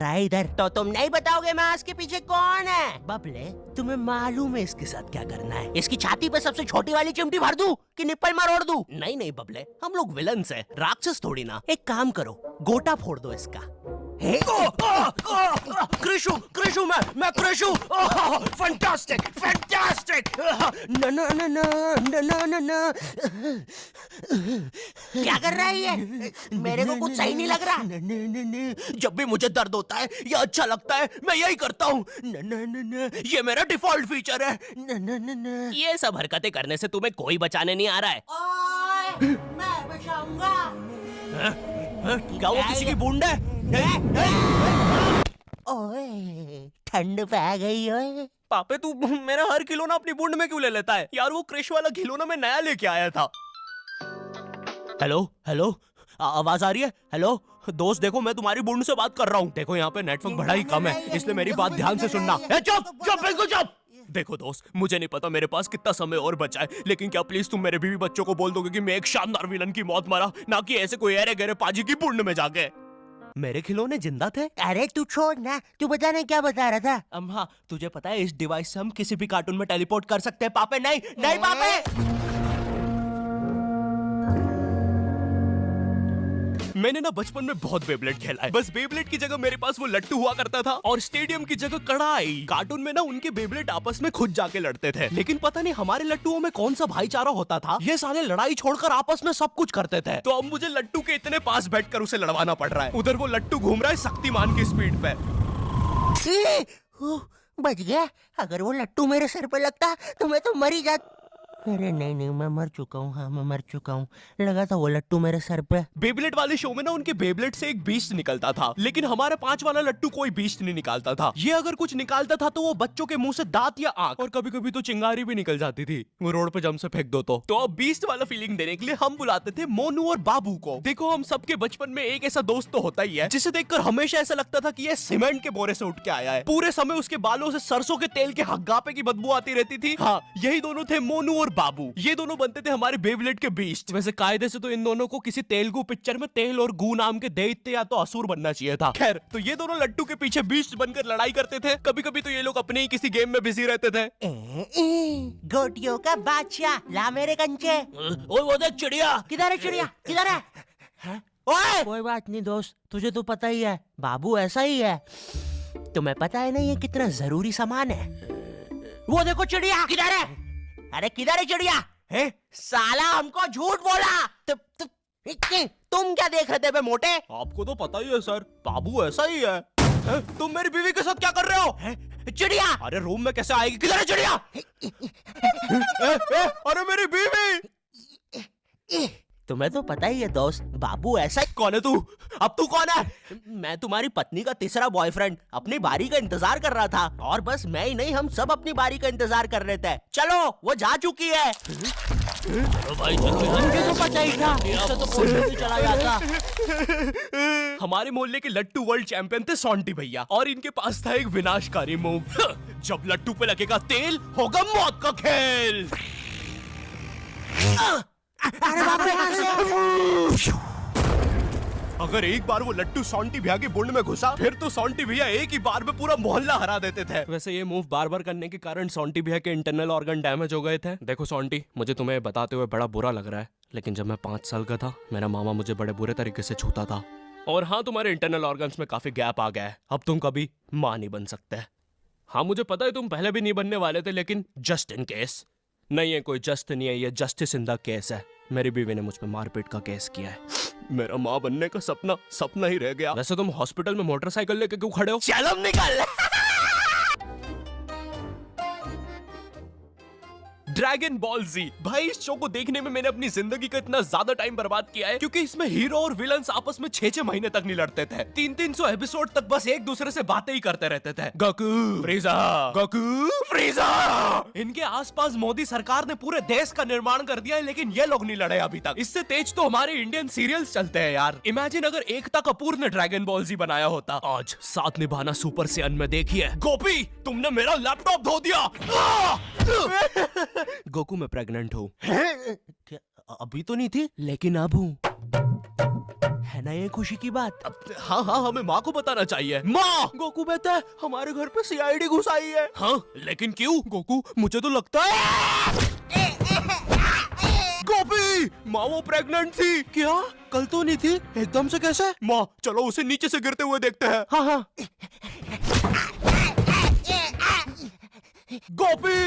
इधर तो तुम नहीं बताओगे मास्क के पीछे कौन है? बबले, तुम्हें मालूम है इसके साथ क्या करना है? इसकी छाती पे सबसे छोटी वाली चिमटी भर दूं कि निप्पल मरोड़ दूं? नहीं नहीं बबले, हम लोग विलन्स हैं, राक्षस थोड़ी ना। एक काम करो, गोटा फोड़ दो इसका। कृषु कृषु मैं कृषु, फैंटास्टिक फैंटास्टिक। ना ना ना ना ना ना ना। क्या कर रहा है ये? मेरे को कुछ सही नहीं लग रहा। जब भी मुझे दर्द होता है या अच्छा लगता है मैं यही करता हूँ। ये मेरा डिफॉल्ट फीचर है। ये सब हरकतें करने से तुम्हें कोई बचाने नहीं आ रहा है। ओए, मैं बचाऊंगा। क्या वो किसी की बूंद है? ओए, ठंड पै गई ओए। पापे तू मेरा हर खिलौना अपनी बूंद में क्यों ले लेता है? यार वो क्रिश वाला खिलौना मैं नया लेके आया था। हेलो हेलो, आवाज आ रही है? हेलो दोस्त, देखो मैं तुम्हारी बूंद से बात कर रहा हूँ। देखो यहाँ पे नेटवर्क बड़ा ही कम है, इसलिए मेरी बात ध्यान से सुनना। चुप चुप बिल्कुल चुप। देखो दोस्त, मुझे नहीं पता मेरे पास कितना समय और बचा है, लेकिन क्या प्लीज तुम मेरे बीवी बच्चों को बोल दोगे कि मैं एक शानदार विलन की मौत मरा, ना कि ऐसे कोई अरे गहरे पाजी की बूंद में जाके। मेरे खिलौने जिंदा थे? अरे तू छोड़ ना, तू बता नहीं क्या बता रहा था? हाँ, तुझे पता है इस डिवाइस से हम किसी भी कार्टून में टेलीपोर्ट कर सकते हैं। पापे नहीं नहीं पापे। मैंने ना बचपन में बहुत बेब्लेड खेला है, बस बेब्लेड की जगह मेरे पास वो लट्टू हुआ करता था और स्टेडियम की जगह कढ़ाई। कार्टून में ना उनके बेब्लेड आपस में खुद जाके लड़ते थे, लेकिन पता नहीं हमारे लट्टुओं में कौन सा भाईचारा होता था, ये साले लड़ाई छोड़कर आपस में सब कुछ करते थे। तो अब मुझे लट्टू के इतने पास बैठकर उसे लड़वाना पड़ रहा है। उधर वो लट्टू घूम रहा है शक्तिमान की स्पीड पे। बच गया। अगर वो लट्टू मेरे सर पे लगता तो मैं तो मर ही जाता। अरे नहीं नहीं, मैं मर चुका हूँ। हाँ मैं मर चुका हूँ। लगा था वो लट्टू मेरे सर पे। बेब्लेड वाले शो में ना उनके बेब्लेड से एक बीस्ट निकलता था, लेकिन हमारे 5 वाला लट्टू कोई बीस्ट नहीं निकालता था। ये अगर कुछ निकालता था तो वो बच्चों के मुंह से दांत या आंख, और कभी कभी तो चिंगारी भी निकल जाती थी, वो रोड पे जम से फेंक दो तो अब बीस्ट वाला फीलिंग देने के लिए हम बुलाते थे मोनू और बाबू को। देखो हम सबके बचपन में एक ऐसा दोस्त तो होता ही है जिसे देखकर हमेशा ऐसा लगता था कि ये सीमेंट के बोरे से उठ के आया है। पूरे समय उसके बालों से सरसों के तेल के हग्गापे की बदबू आती रहती थी। हाँ, यही दोनों थे मोनू और बाबू। ये दोनों बनते थे हमारे बेब्लेड के बीस्ट। वैसे कायदे से तो इन दोनों को किसी तेलुगु पिक्चर में तेल और गू नाम के दैत्य या तो असुर बनना चाहिए था। खैर, तो ये दोनों लट्टू के पीछे बीस्ट बनकर लड़ाई करते थे। कभी कभी तो ये लोग अपने ही किसी गेम में बिजी रहते थे। गोटियों का बादशाह, ला मेरे कंचे। ओए वो देख चिड़िया। किधर है चिड़िया? किधर है? ओए कोई बात नहीं दोस्त, तुझे तो पता ही है बाबू ऐसा ही है। तुम्हें पता है ना ये कितना जरूरी सामान है। वो देखो चिड़िया। किधर है? अरे किधर है चिड़िया? साला हमको झूठ बोला। तुम क्या देख रहे थे बे मोटे? आपको तो पता ही है सर, बाबू ऐसा ही है। तुम मेरी बीवी के साथ क्या कर रहे हो? चिड़िया। अरे रूम में कैसे आएगी? किधर है चिड़िया? अरे मेरी बीवी। तुम्हें तो पता ही है दोस्त, बाबू ऐसा ही। कौन है तू? अब तू कौन है? मैं तुम्हारी पत्नी का तीसरा बॉयफ्रेंड, अपनी बारी का इंतजार कर रहा था। और बस मैं ही नहीं, हम सब अपनी बारी का इंतजार कर रहे थे। चलो वो जा चुकी है। चलो भाई चलो, मुझे तो पता ही था, इससे तो कोई नहीं चला जाता। हमारे मोहल्ले के लट्टू वर्ल्ड चैंपियन थे सोंटी भैया, और इनके पास था एक विनाशकारी मूव। जब लट्टू पे लगेगा तेल, होगा मौत का खेल। अरे बाप रे! अगर एक बार वो लट्टू सोंटी भैया की बुंड में घुसा, फिर तो सोंटी भैया एक ही बार में पूरा मोहल्ला हरा देते थे। वैसे ये मूव बार बार करने के कारण सोंटी भैया के इंटरनल ऑर्गन डैमेज हो गए थे। देखो सोंटी, मुझे तुम्हें बताते हुए बड़ा बुरा लग रहा है, लेकिन जब मैं 5 साल का था, मेरा मामा मुझे बड़े बुरे तरीके से छूता था। और हाँ, तुम्हारे इंटरनल ऑर्गन्स में काफी गैप आ गया है, अब तुम कभी माँ नहीं बन सकते। हाँ मुझे पता है तुम पहले भी नहीं बनने वाले थे, लेकिन जस्ट इन केस। नहीं है कोई जस्ट नहीं है, ये जस्टिस इन द केस है। मेरी बीवी ने मुझ पे मारपीट का केस किया है। मेरा माँ बनने का सपना ही रह गया। वैसे तुम हॉस्पिटल में मोटरसाइकिल लेके क्यों खड़े हो? चलो निकल। ड्रैगन बॉल जी, भाई इस शो को देखने में मैंने अपनी जिंदगी का इतना ज्यादा टाइम बर्बाद किया है, क्योंकि इसमें हीरो और विलन्स आपस में 6-6 महीने तक नहीं लड़ते थे। 300 एपिसोड तक बस एक दूसरे से बातें ही करते रहते थे। Goku फ्रीजा, Goku फ्रीजा। इनके आसपास मोदी सरकार ने पूरे देश का निर्माण कर दिया है, लेकिन ये लोग नहीं लड़े अभी तक। इससे तेज तो हमारे इंडियन सीरियल्स चलते हैं यार। इमेजिन अगर एकता कपूर ने ड्रैगन बॉल जी बनाया होता। आज साथ निभाना सुपर सेयन में देखिए। गोपी, तुमने मेरा लैपटॉप धो दिया। गोकू मैं प्रेग्नेंट हूँ। अभी तो नहीं थी, लेकिन अब हूँ। है ना ये खुशी की बात? हाँ हाँ, हमें माँ को बताना चाहिए। माँ! गोकू बेटा, हमारे घर पे सीआईडी घुस आई है। हाँ, लेकिन क्यों? गोकू, मुझे तो लगता है गोपी, माँ वो प्रेग्नेंट थी। क्या? कल तो नहीं थी, एकदम से कैसे? माँ, चलो उसे नीचे से गिरते हुए देखते हैं। हाँ हाँ। गोपी!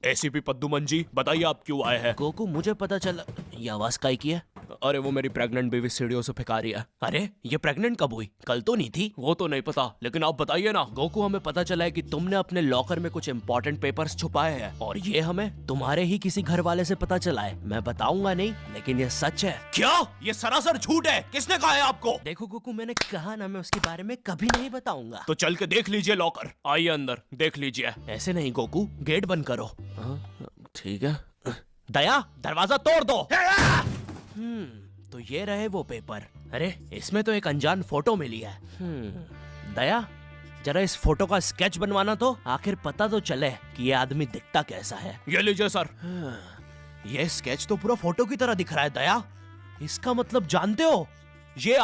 एसीपी पद्दुमन जी, बताइए आप क्यों आए हैं? गोकू, मुझे पता चला। ये आवाज काहे की है? अरे वो मेरी प्रेग्नेंट बेबी सीढ़ियों से फेंका रही है। अरे ये प्रेग्नेंट कब हुई? कल तो नहीं थी। वो तो नहीं पता, लेकिन आप बताइए ना। गोकू, हमें पता चला है कि तुमने अपने लॉकर में कुछ इंपॉर्टेंट पेपर्स छुपाए हैं और ये हमें तुम्हारे ही किसी घर वाले से पता चला है। मैं बताऊंगा नहीं, लेकिन ये सच है। क्या? ये सरासर झूठ है। किसने कहा है आपको? देखो गोकू, मैंने कहा ना, मैं उसके बारे में कभी नहीं बताऊंगा। तो चल के देख लीजिए लॉकर। आइए अंदर, देख लीजिए। ऐसे नहीं गोकू, गेट बंद करो। ठीक है। दया, दरवाजा तोड़ दो। तो ये रहे वो पेपर। अरे इसमें तो एक अनजान फोटो मिली है। दया, जरा इस फोटो का स्केच बनवाना तो, आखिर पता तो चले कि ये आदमी दिखता कैसा है। ये लीजिए सर। ये स्केच तो पूरा फोटो की तरह दिख रहा है दया। इसका मतलब जानते हो, ये